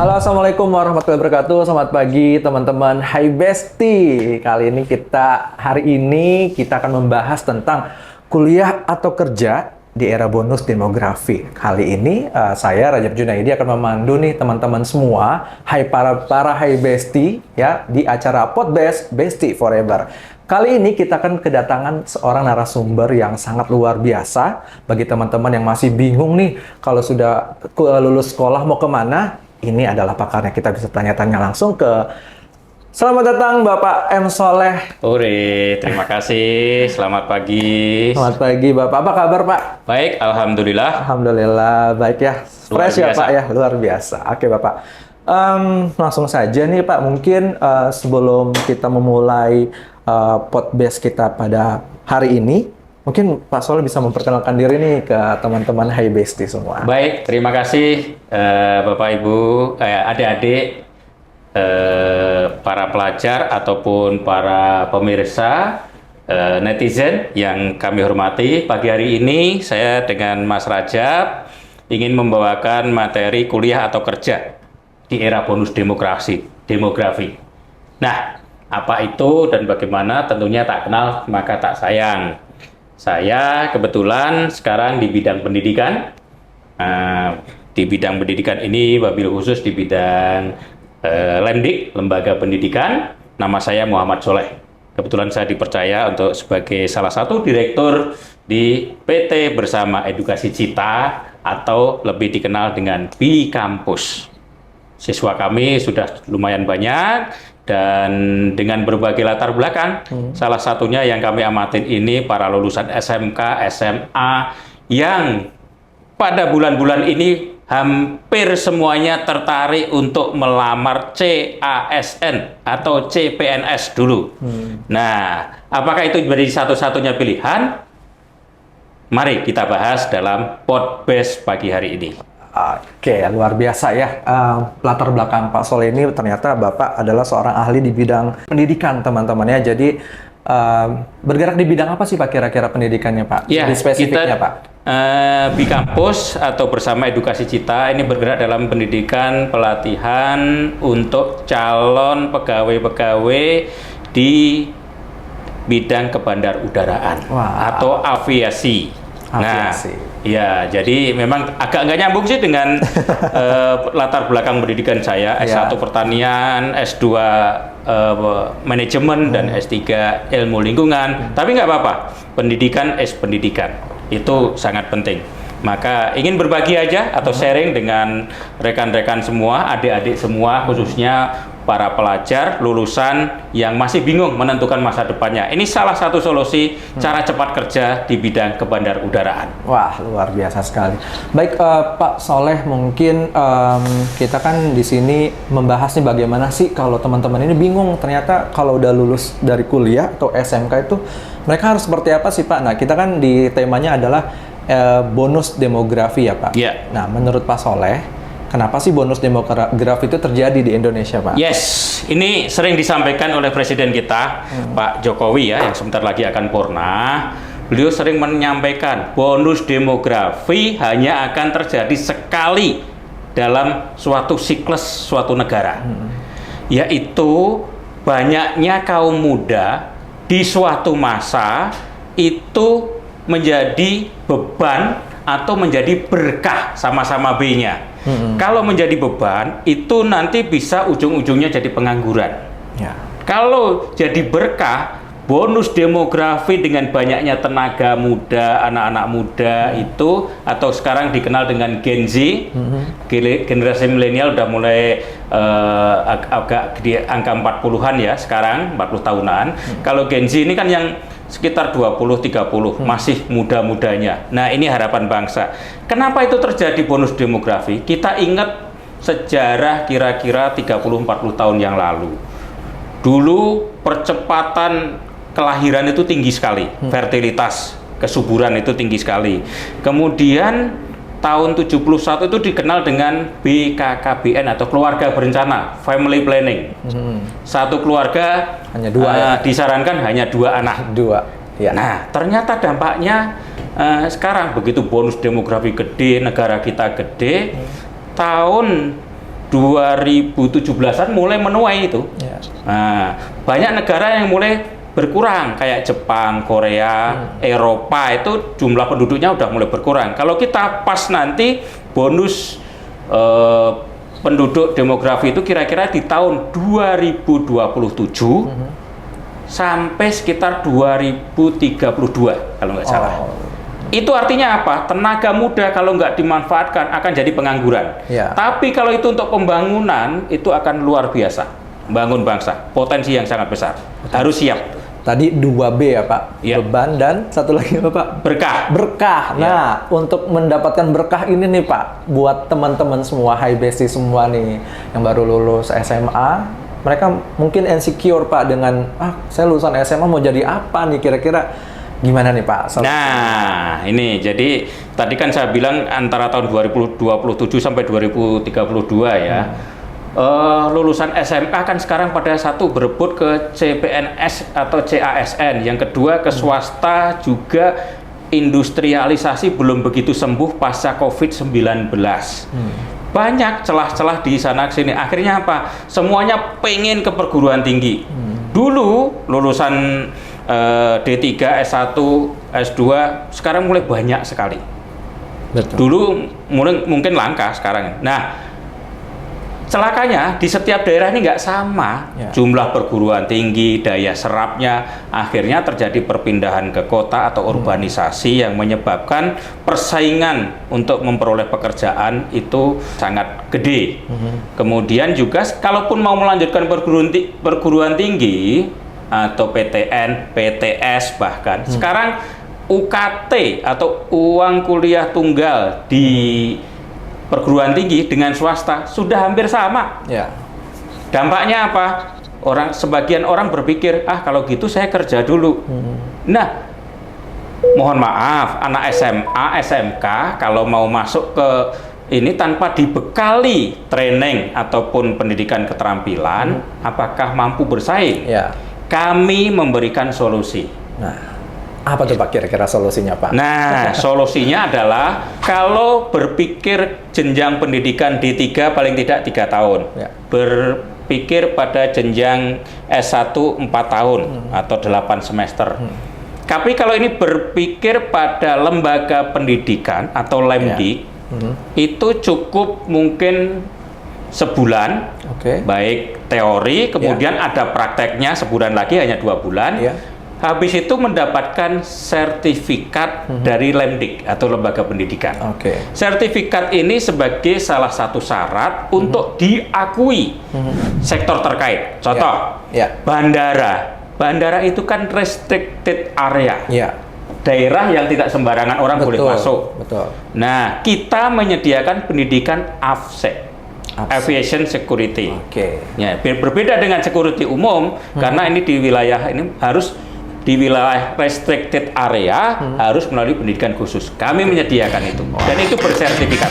Halo, assalamualaikum warahmatullahi wabarakatuh. Selamat pagi teman-teman. Hai Besti. Hari ini kita akan membahas tentang kuliah atau kerja di era bonus demografi. Kali ini saya Rajab Junaidi akan memandu nih teman-teman semua. Hai para Hai Besti ya di acara Podbest Besti Forever. Kali ini kita akan kedatangan seorang narasumber yang sangat luar biasa. Bagi teman-teman yang masih bingung nih kalau sudah lulus sekolah mau kemana, ini adalah pakarnya. Kita bisa tanya-tanya langsung ke... Selamat datang Bapak M. Soleh. Ore, terima kasih. Selamat pagi. Selamat pagi Bapak. Apa kabar Pak? Baik, alhamdulillah. Alhamdulillah, baik ya. Luar Fresh ya biasa. Pak ya, luar biasa. Oke Bapak. Langsung saja nih Pak, mungkin sebelum kita memulai podcast kita pada hari ini, mungkin Pak Soleh bisa memperkenalkan diri nih ke teman-teman Hai Besti semua. Baik, terima kasih Bapak Ibu, adik-adik, para pelajar ataupun para pemirsa, netizen yang kami hormati. Pagi hari ini saya dengan Mas Rajab ingin membawakan materi kuliah atau kerja di era bonus demografi. Nah, apa itu dan bagaimana? Tentunya tak kenal maka tak sayang. Saya kebetulan sekarang di bidang pendidikan. Di bidang pendidikan ini wabil khusus di bidang Lemdik, Lembaga Pendidikan. Nama saya Muhammad Soleh. Kebetulan saya dipercaya untuk sebagai salah satu direktur di PT Bersama Edukasi Cita atau lebih dikenal dengan B-Kampus. Siswa kami sudah lumayan banyak dan dengan berbagai latar belakang. Salah satunya yang kami amatin ini para lulusan SMK, SMA yang pada bulan-bulan ini hampir semuanya tertarik untuk melamar CASN atau CPNS dulu. Nah, apakah itu menjadi satu-satunya pilihan? Mari kita bahas dalam podcast pagi hari ini. Oke, luar biasa ya. Latar belakang Pak Soleh ini ternyata Bapak adalah seorang ahli di bidang pendidikan teman-teman ya. Jadi bergerak di bidang apa sih Pak kira-kira pendidikannya Pak? Ya, Lebih spesifiknya Pak. B-Kampus atau Bersama Edukasi Cita ini bergerak dalam pendidikan pelatihan untuk calon pegawai-pegawai di bidang kebandarudaraan atau aviasi. Aviasi. Nah, ya, jadi memang agak nggak nyambung sih dengan latar belakang pendidikan saya, S1 pertanian, S2 manajemen, dan S3 ilmu lingkungan. Tapi nggak apa-apa, pendidikan pendidikan. Itu sangat penting. Maka ingin berbagi aja atau sharing dengan rekan-rekan semua, adik-adik semua, khususnya para pelajar lulusan yang masih bingung menentukan masa depannya. Ini salah satu solusi cara cepat kerja di bidang kebandarudaraan. Wah, luar biasa sekali. Baik, Pak Soleh, mungkin kita kan di sini membahas nih bagaimana sih kalau teman-teman ini bingung ternyata kalau udah lulus dari kuliah atau SMK itu mereka harus seperti apa sih Pak? Nah, kita kan di temanya adalah bonus demografi ya Pak. Yeah. Nah, menurut Pak Soleh, kenapa sih bonus demografi itu terjadi di Indonesia Pak? Yes, ini sering disampaikan oleh Presiden kita, Pak Jokowi ya, yang sebentar lagi akan purna. Beliau sering menyampaikan bonus demografi hanya akan terjadi sekali dalam suatu siklus suatu negara. Yaitu banyaknya kaum muda di suatu masa itu menjadi beban atau menjadi berkah, sama-sama B-nya. Kalau menjadi beban, itu nanti bisa ujung-ujungnya jadi pengangguran. Ya. Kalau jadi berkah, bonus demografi dengan banyaknya tenaga muda, anak-anak muda itu, atau sekarang dikenal dengan Gen Z, generasi milenial udah mulai agak di angka 40-an ya sekarang, 40 tahunan. Kalau Gen Z ini kan yang sekitar 20-30, masih muda-mudanya. Nah, ini harapan bangsa. Kenapa itu terjadi bonus demografi? Kita ingat sejarah kira-kira 30-40 tahun yang lalu. Dulu percepatan kelahiran itu tinggi sekali, fertilitas, kesuburan itu tinggi sekali. Kemudian tahun 71 itu dikenal dengan BKKBN atau keluarga berencana, family planning. Satu keluarga hanya dua ya? Disarankan hanya 2 anak. 2. Ya. Nah, ternyata dampaknya sekarang begitu bonus demografi gede, negara kita gede, tahun 2017-an mulai menuai itu. Ya. Nah, banyak negara yang mulai berkurang kayak Jepang, Korea, Eropa itu jumlah penduduknya udah mulai berkurang. Kalau kita pas nanti bonus penduduk demografi itu kira-kira di tahun 2027 sampai sekitar 2032 kalau nggak salah. Itu artinya apa? Tenaga muda kalau nggak dimanfaatkan akan jadi pengangguran. Ya. Tapi kalau itu untuk pembangunan itu akan luar biasa. Bangun bangsa, potensi yang sangat besar. Harus siap. Tadi 2B ya Pak, Ya. beban dan satu lagi apa Pak? Berkah. Berkah. Nah, untuk mendapatkan berkah ini nih Pak, buat teman-teman semua high bestie semua nih yang baru lulus SMA, mereka mungkin insecure Pak dengan saya lulusan SMA mau jadi apa nih kira-kira gimana nih Pak? Nah, ini jadi tadi kan saya bilang antara tahun 2027 sampai 2032 ya. Lulusan SMK kan sekarang pada satu berebut ke CPNS atau CASN, yang kedua ke swasta, juga industrialisasi belum begitu sembuh pasca COVID-19. Banyak celah-celah di sana sini. Akhirnya apa? Semuanya pengen ke perguruan tinggi. Dulu lulusan D3, S1, S2 sekarang mulai banyak sekali. Betul. Dulu mungkin langka sekarang. Nah, celakanya di setiap daerah ini nggak sama jumlah perguruan tinggi, daya serapnya. Akhirnya terjadi perpindahan ke kota atau urbanisasi yang menyebabkan persaingan untuk memperoleh pekerjaan itu sangat gede. Kemudian juga kalaupun mau melanjutkan perguruan tinggi atau PTN, PTS bahkan sekarang UKT atau uang kuliah tunggal di perguruan tinggi dengan swasta sudah hampir sama. Ya. Dampaknya apa? Sebagian orang berpikir, kalau gitu saya kerja dulu. Nah, mohon maaf, anak SMA, SMK kalau mau masuk ke ini tanpa dibekali training ataupun pendidikan keterampilan, apakah mampu bersaing? Ya. Kami memberikan solusi. Nah, apa tuh Pak kira-kira solusinya Pak? Nah, solusinya adalah kalau berpikir jenjang pendidikan D3 paling tidak 3 tahun. Ya. Berpikir pada jenjang S1 4 tahun atau 8 semester. Tapi kalau ini berpikir pada lembaga pendidikan atau Lemdik, itu cukup mungkin sebulan, baik teori, kemudian ada prakteknya sebulan lagi, hanya 2 bulan. Habis itu mendapatkan sertifikat dari Lemdik atau lembaga pendidikan. Sertifikat ini sebagai salah satu syarat untuk diakui sektor terkait. Contoh, bandara. Bandara itu kan restricted area. Daerah yang tidak sembarangan orang boleh masuk. Nah, kita menyediakan pendidikan AFSEC. Aviation Security. Ya, berbeda dengan security umum karena ini di wilayah ini harus di wilayah restricted area harus melalui pendidikan khusus. Kami menyediakan itu dan itu bersertifikat.